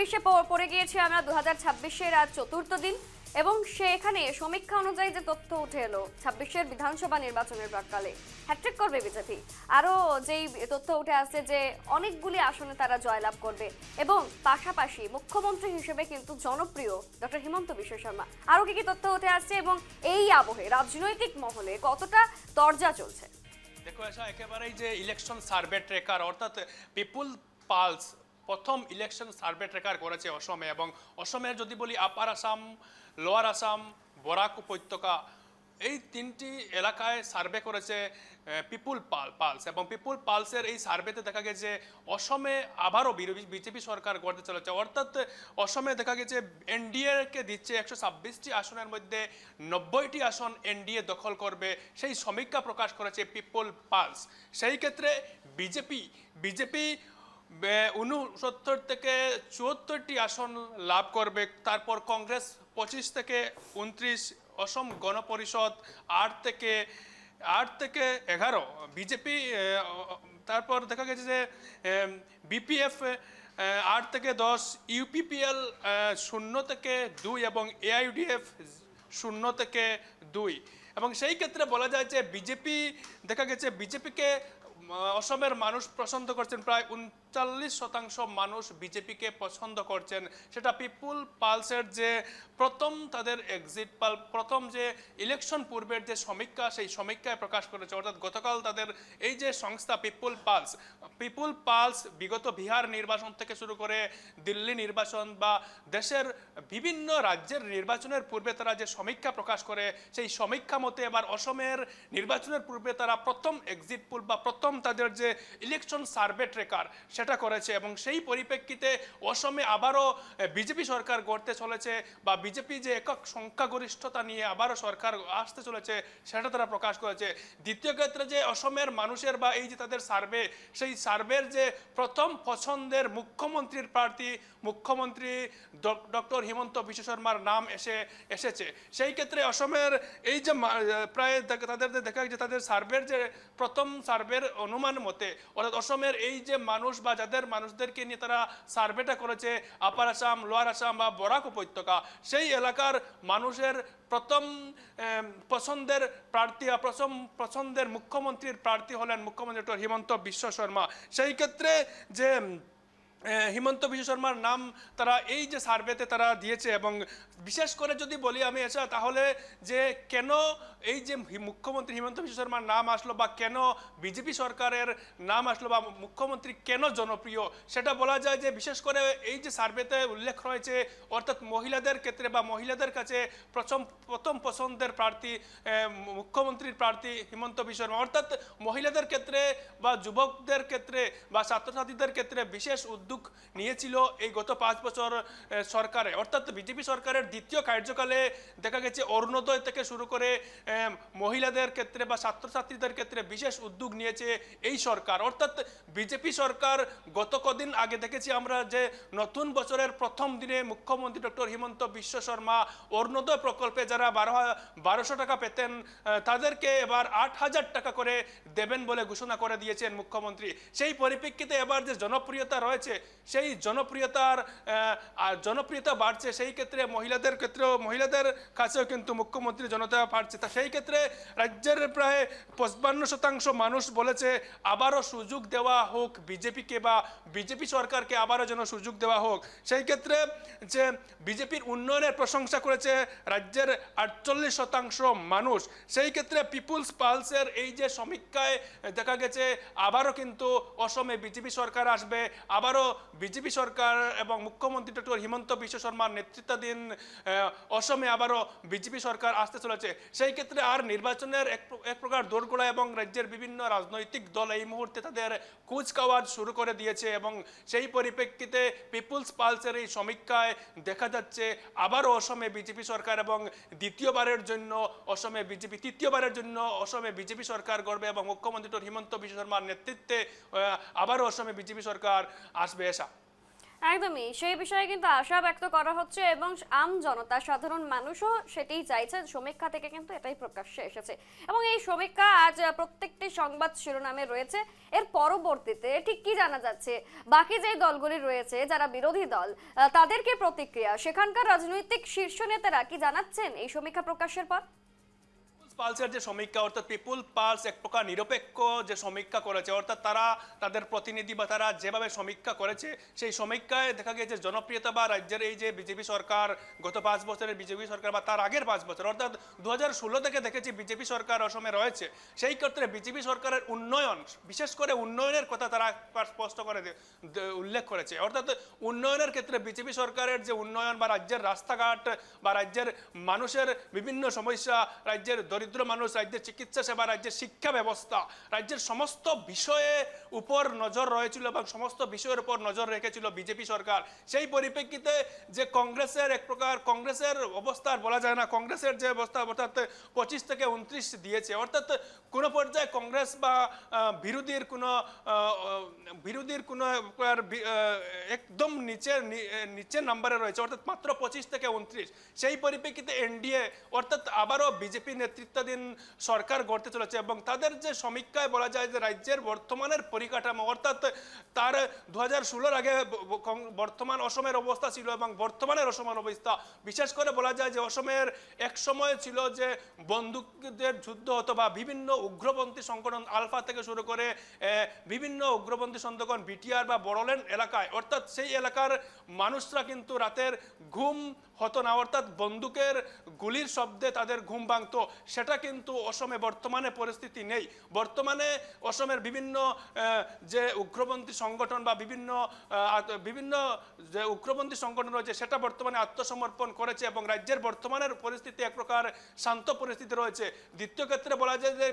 2026-এ পড়ে গিয়েছি আমরা। 2026-এর আজ চতুর্থ দিন এবং সেখানে সমীক্ষা অনুযায়ী যে তথ্য উঠে এলো 26-এর বিধানসভা নির্বাচনের প্রাক্কালে হ্যাট্রিক করবে বিজেপি। আরও যেই তথ্য উঠে আসছে যে অনেকগুলি আসনে তারা জয়লাভ করবে এবং পাশাপাশি মুখ্যমন্ত্রী হিসেবে কিন্তু জনপ্রিয় ডক্টর হিমন্ত বিশ্ব শর্মা। আরও কি তথ্য উঠে আসছে এবং এই আবহে রাজনৈতিক মহলে কতটা তরজা চলছে? দেখো এসা একেবারেই যে ইলেকশন সার্ভে ট্রেকার অর্থাৎ পিপুল পালস প্রথম ইলেকশন সার্ভে ট্রেকার করেছে অসমে, এবং অসমের যদি বলি আপার আসাম, লোয়ার আসাম, বরাক উপত্যকা, এই তিনটি এলাকায় সার্ভে করেছে পিপুল পালস। এবং পিপুল পালসের এই সার্ভেতে দেখা গেছে অসমে আবারও বিজেপি সরকার গড়তে চলেছে। অর্থাৎ অসমে দেখা গেছে এনডিএকে দিচ্ছে 126টি আসনের মধ্যে 90টি আসন এনডিএ দখল করবে, সেই সমীক্ষা প্রকাশ করেছে পিপুল পালস। সেই ক্ষেত্রে বিজেপি 69 থেকে 74টি আসন লাভ করবে। তারপর কংগ্রেস 25 থেকে 29, অসম গণপরিষদ 8 থেকে 11, বিজেপি, তারপর দেখা গেছে যে বিপিএফ 8 থেকে 10, ইউপিপিএল 0 থেকে 2 এবং এআইইউডিএফ 0 থেকে 2। এবং সেই ক্ষেত্রে বলা যায় যে দেখা গেছে বিজেপিকে অসমের মানুষ পছন্দ করছেন, প্রায় 39% মানুষ বিজেপিকে পছন্দ করছেন। সেটা পিপুল পালসের যে প্রথম তাদের এক্সিট পাল, প্রথম যে ইলেকশন পূর্বের যে সমীক্ষা, সেই সমীক্ষায় প্রকাশ করেছে। অর্থাৎ গতকাল তাদের এই যে সংস্থা পিপুল পালস বিগত বিহার নির্বাচন থেকে শুরু করে দিল্লি নির্বাচন বা দেশের বিভিন্ন রাজ্যের নির্বাচনের পূর্বে তারা যে সমীক্ষা প্রকাশ করে, সেই সমীক্ষা মতে এবার অসমের নির্বাচনের পূর্বে তারা প্রথম এক্সিট পোল বা প্রথম তাদের যে ইলেকশন সার্ভে ট্রেকার সেটা করেছে। এবং সেই পরিপ্রেক্ষিতে অসমে আবারও বিজেপি সরকার গড়তে চলেছে বা বিজেপি যে একক সংখ্যাগরিষ্ঠতা নিয়ে আবারও সরকার আসতে চলেছে সেটা তারা প্রকাশ করেছে। দ্বিতীয় ক্ষেত্রে যে অসমের মানুষের বা এই যে তাদের সার্ভে, সেই সার্ভের যে প্রথম পছন্দের মুখ্যমন্ত্রী ডক্টর হিমন্ত বিশ্ব শর্মার নাম এসেছে। সেই ক্ষেত্রে অসমের এই যে প্রায় তাদের দেখা গেছে তাদের সার্ভের যে প্রথম সার্ভের অনুমান মতে, অর্থাৎ অসমের এই যে মানুষ বা যাদের মানুষদেরকে নিয়ে তারা সার্ভেটা করেছে, আপার আসাম, লোয়ার আসাম বা বরাক উপত্যকা, সেই এলাকার মানুষের প্রথম পছন্দের প্রার্থী বা প্রথম পছন্দের মুখ্যমন্ত্রীর প্রার্থী হলেন মুখ্যমন্ত্রী ডক্টর হিমন্ত বিশ্ব শর্মা। সেই ক্ষেত্রে যে হিমন্ত বিশ্ব শর্মার নাম তারা এই যে সার্ভেতে তারা দিয়েছে। এবং বিশেষ করে যদি বলি আমি এসা, তাহলে যে কেন এই যে মুখ্যমন্ত্রী হিমন্ত বিশ্ব শর্মার নাম আসলো বা কেন বিজেপি সরকারের নাম আসলো বা মুখ্যমন্ত্রী কেন জনপ্রিয়, সেটা বলা যায় যে বিশেষ করে এই যে সার্ভেতে উল্লেখ রয়েছে, অর্থাৎ মহিলাদের ক্ষেত্রে বা মহিলাদের কাছে প্রথম পছন্দের প্রার্থী মুখ্যমন্ত্রীর প্রার্থী হিমন্ত বিশ্ব শর্মা। অর্থাৎ মহিলাদের ক্ষেত্রে বা যুবকদের ক্ষেত্রে বা ছাত্রছাত্রীদের ক্ষেত্রে বিশেষ উদ্যোগ নিয়েছিল এই গত 5 বছর সরকারে। অর্থাৎ বিজেপি সরকারের দ্বিতীয় কার্যকালে দেখা গেছে অরুণোদয় থেকে শুরু করে মহিলাদের ক্ষেত্রে বা ছাত্রছাত্রীদের ক্ষেত্রে বিশেষ উদ্যোগ নিয়েছে এই সরকার। অর্থাৎ বিজেপি সরকার গত কদিন আগে দেখেছি আমরা যে নতুন বছরের প্রথম দিনে মুখ্যমন্ত্রী ডক্টর হিমন্ত বিশ্ব শর্মা অরুণোদয় প্রকল্পে যারা 1200 টাকা পেতেন তাদেরকে এবার 8000 টাকা করে দেবেন বলে ঘোষণা করে দিয়েছেন মুখ্যমন্ত্রী। সেই পরিপ্রেক্ষিতে এবার যে জনপ্রিয়তা রয়েছে, সেই জনপ্রিয়তা বাড়ছে। সেই ক্ষেত্রে মহিলাদের কাছেও কিন্তু মুখ্যমন্ত্রী জনতা বাড়ছে। তা সেই ক্ষেত্রে রাজ্যের প্রায় 55% মানুষ বলেছে আবারও সুযোগ দেওয়া হোক বিজেপিকে বা বিজেপি সরকারকে আবারও যেন সুযোগ দেওয়া হোক। সেই ক্ষেত্রে যে বিজেপির উন্নয়নের প্রশংসা করেছে রাজ্যের 48% মানুষ। সেই ক্ষেত্রে পিপুলস পালসের এই যে সমীক্ষায় দেখা গেছে আবারও কিন্তু অসমে বিজেপি সরকার আসবে, আবারও বিজেপি সরকার এবং মুখ্যমন্ত্রী ডক্টর হিমন্ত বিশ্ব শর্মার নেতৃত্বাধীন অসমে আবারও বিজেপি সরকার আসতে চলেছে। সেই ক্ষেত্রে আর নির্বাচনের এক প্রকার দোরগোড়া এবং রাজ্যের বিভিন্ন রাজনৈতিক দল এই মুহূর্তে তাদের কুচকাওয়াজ শুরু করে দিয়েছে। এবং সেই পরিপ্রেক্ষিতে পিপুলস পালসের এই সমীক্ষায় দেখা যাচ্ছে আবারও অসমে বিজেপি সরকার এবং তৃতীয়বারের জন্য অসমে বিজেপি সরকার গড়বে এবং মুখ্যমন্ত্রী ডক্টর হিমন্ত বিশ্ব শর্মার নেতৃত্বে আবারও অসমে বিজেপি সরকার আসবে। এসা একদমই সেই বিষয়ে কিন্তু আশা ব্যক্ত করা হচ্ছে এবং আম জনতা সাধারণ মানুষও সেটাই চাইছে। সমীক্ষা থেকে কিন্তু এটাই প্রকাশ্যে এসেছে এবং এই সমীক্ষা আজ প্রত্যেকটি সংবাদ শিরোনামে রয়েছে। এর পরবর্তীতে ঠিক কি জানা যাচ্ছে, বাকি যে দলগুলি রয়েছে যারা বিরোধী দল তাদেরকে প্রতিক্রিয়া, সেখানকার রাজনৈতিক শীর্ষ নেতারা কি জানাচ্ছেন এই সমীক্ষা প্রকাশের পর? পালসের যে সমীক্ষা, অর্থাৎ পিপুল পালস এক প্রকার নিরপেক্ষ যে সমীক্ষা করেছে, অর্থাৎ তারা তাদের প্রতিনিধি বা তারা যেভাবে সমীক্ষা করেছে সেই সমীক্ষায় দেখা গিয়েছে জনপ্রিয়তা বা রাজ্যের এই যে বিজেপি সরকার গত 5 বছরের বিজেপি সরকার বা তার আগের 5 বছর অর্থাৎ 2016 থেকে দেখেছি বিজেপি সরকার অসমে রয়েছে। সেই ক্ষেত্রে বিজেপি সরকারের উন্নয়ন, বিশেষ করে উন্নয়নের কথা তারা স্পষ্ট করে উল্লেখ করেছে। অর্থাৎ উন্নয়নের ক্ষেত্রে বিজেপি সরকারের যে উন্নয়ন বা রাজ্যের রাস্তাঘাট বা রাজ্যের মানুষের বিভিন্ন সমস্যা, রাজ্যের দরিদ্র মানুষ, রাজ্যের চিকিৎসা সেবা, রাজ্যের শিক্ষা ব্যবস্থা, রাজ্যের সমস্ত বিষয়ে উপর নজর রয়েছিল এবং সমস্ত বিষয়ের উপর নজর রেখেছিল বিজেপি সরকার। সেই পরিপ্রেক্ষিতে যে কংগ্রেসের এক প্রকার কংগ্রেসের অবস্থা বলা যায় না, কংগ্রেসের যে অবস্থা অর্থাৎ 25 থেকে 29 দিয়েছে, অর্থাৎ কোনো পর্যায়ে কংগ্রেস বা বিরোধীর কোনো একদম নিচের নাম্বারে রয়েছে, অর্থাৎ মাত্র 25 থেকে 29। সেই পরিপ্রেক্ষিতে এনডিএ অর্থাৎ আবারও বিজেপি নেতৃত্বাধীন সরকার গড়তে চলেছে এবং তাদের যে সমীক্ষায় বলা যায় যে রাজ্যের বর্তমানের পরিকাঠামো, অর্থাৎ তার 2016 আগে বর্তমান অসমের অবস্থা ছিল এবং বর্তমানের অসমের অবস্থা, বিশেষ করে বলা যায় যে অসমের এক সময় ছিল যে বন্দুকদের যুদ্ধ হতো বা বিভিন্ন উগ্রপন্থী সংগঠন আলফা থেকে শুরু করে বিভিন্ন উগ্রপন্থী সংগঠন বিটিআর বা বড়োল্যান্ড এলাকায়, অর্থাৎ সেই এলাকার মানুষরা কিন্তু রাতের ঘুম হতো না, অর্থাৎ বন্দুকের গুলির শব্দে তাদের ঘুম ভাঙতো। সেটা কিন্তু অসমে বর্তমানে পরিস্থিতি নেই। বর্তমানে অসমের বিভিন্ন যে উগ্রপন্থী সংগঠন বা বিভিন্ন যে উগ্রপন্থী সংগঠন রয়েছে সেটা বর্তমানে আত্মসমর্পণ করেছে এবং রাজ্যের বর্তমানের পরিস্থিতি এক প্রকার শান্ত পরিস্থিতি রয়েছে। দ্বিতীয় ক্ষেত্রে বলা যায় যে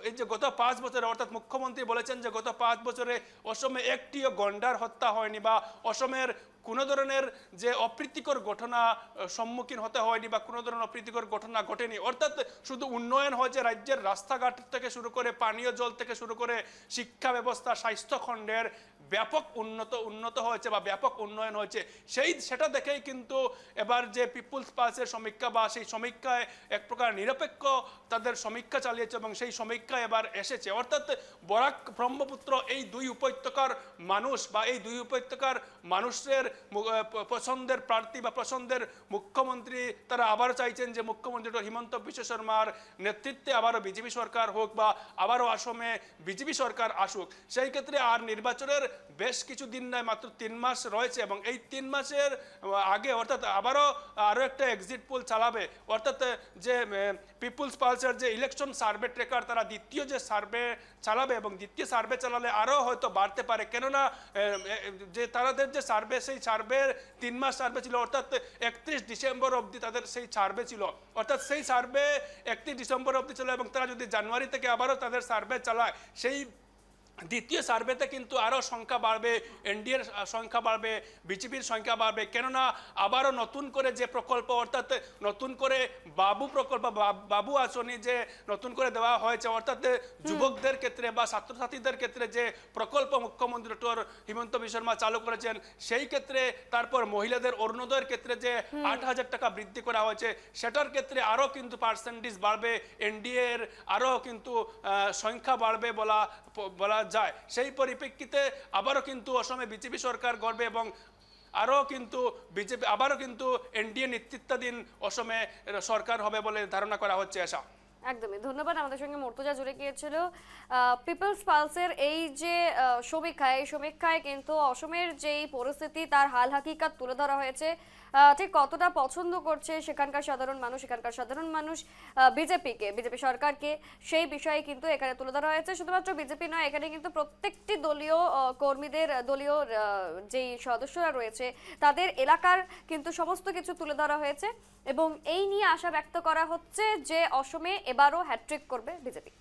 এই যে গত 5 বছরে, অর্থাৎ মুখ্যমন্ত্রী বলেছেন যে গত 5 বছরে অসমে একটিও গন্ডার হত্যা হয়নি বা অসমের কোনো ধরনের যে অপ্রীতিকর ঘটনা সম্মুখীন হতে হয়নি বা কোনো ধরনের অপ্রীতিকর ঘটনা ঘটেনি, অর্থাৎ শুধু উন্নয়ন হয়েছে রাজ্যের রাস্তাঘাট থেকে শুরু করে পানীয় জল থেকে শুরু করে শিক্ষা ব্যবস্থা, স্বাস্থ্যখণ্ডের ব্যাপক উন্নত হয়েছে বা ব্যাপক উন্নয়ন হয়েছে। সেটা দেখেই কিন্তু এবার যে পিপুলস পালসের সমীক্ষা বা সেই সমীক্ষায় এক প্রকার নিরপেক্ষ তাদের সমীক্ষা চালিয়েছে এবং সেই সমীক্ষা এবার এসেছে, অর্থাৎ বরাক ব্রহ্মপুত্র এই দুই উপত্যকার মানুষ বা এই দুই উপত্যকার মানুষের পছন্দের প্রার্থী বা পছন্দের মুখ্যমন্ত্রী তারা আবার চাইছেন যে মুখ্যমন্ত্রী ডক্টর হিমন্ত বিশ্ব শর্মার নেতৃত্বে আবারও বিজেপি সরকার হোক বা আবারও আসমে বিজেপি সরকার আসুক। সেই ক্ষেত্রে আর নির্বাচনের বেশ কিছু দিন নয়, মাত্র 3 মাস রয়েছে এবং এই 3 মাসের আগে অর্থাৎ আরও একটা এক্সিট পোল চালাবে, অর্থাৎ যে পিপুলস পালসের যে ইলেকশন সার্ভে ট্রেকার তারা দ্বিতীয় যে সার্ভে চালাবে এবং দ্বিতীয় সার্ভে চালালে আরও হয়তো বাড়তে পারে, কেননা যে তাদের যে সার্ভে সেই সার্ভের 3 মাস সার্ভে ছিল, অর্থাৎ 31 ডিসেম্বর অবধি তাদের সেই সার্ভে ছিল, অর্থাৎ সেই সার্ভে 31 ডিসেম্বর অবধি ছিল এবং তারা যদি জানুয়ারি থেকে আবারও তাদের সার্ভে চালায় সেই দ্বিতীয় সার্ভেতে কিন্তু আরও সংখ্যা বাড়বে, এনডিএর সংখ্যা বাড়বে, বিজেপির সংখ্যা বাড়বে, কেননা আবারও নতুন করে যে প্রকল্প অর্থাৎ নতুন করে বাবু প্রকল্প বাবু আসনি যে নতুন করে দেওয়া হয়েছে, অর্থাৎ যুবকদের ক্ষেত্রে বা ছাত্রছাত্রীদের ক্ষেত্রে যে প্রকল্প মুখ্যমন্ত্রী ডক্টর হিমন্ত বিশ্ব শর্মা চালু করেছেন, সেই ক্ষেত্রে তারপর মহিলাদের অরুণোদয়ের ক্ষেত্রে যে 8,000 টাকা বৃদ্ধি করা হয়েছে সেটার ক্ষেত্রে আরও কিন্তু পার্সেন্টেজ বাড়বে, এনডিএর আরও কিন্তু সংখ্যা বাড়বে বলা যায়। সেই পরিপ্রেক্ষিতে আবারও কিন্তু অসমে বিজেপি সরকার গড়বে এবং আবারও কিন্তু এনডিএ নেতৃত্বাধীন অসমে সরকার হবে বলে ধারণা করা হচ্ছে। আশা একদমই ধন্যবাদ। আমাদের সঙ্গে মুর্তজা জুড়ে গিয়েছিল। পিপলস পালসের এই যে সমীক্ষায় কিন্তু অসমের যেই পরিস্থিতি তার হাল হাকিকাত তুলে ধরা হয়েছে, ঠিক কতটা পছন্দ করছে সেখানকার সাধারণ মানুষ বিজেপি সরকারকে, সেই বিষয়ে কিন্তু এখানে তুলে ধরা হয়েছে। শুধুমাত্র বিজেপি নয়, এখানে কিন্তু প্রত্যেকটি দলীয় কর্মীদের, দলীয় যেই সদস্যরা রয়েছে তাদের এলাকার কিন্তু সমস্ত কিছু তুলে ধরা হয়েছে এবং এই নিয়ে আশা ব্যক্ত করা হচ্ছে যে অসমে এবারও হ্যাট্রিক করবে বিজেপি।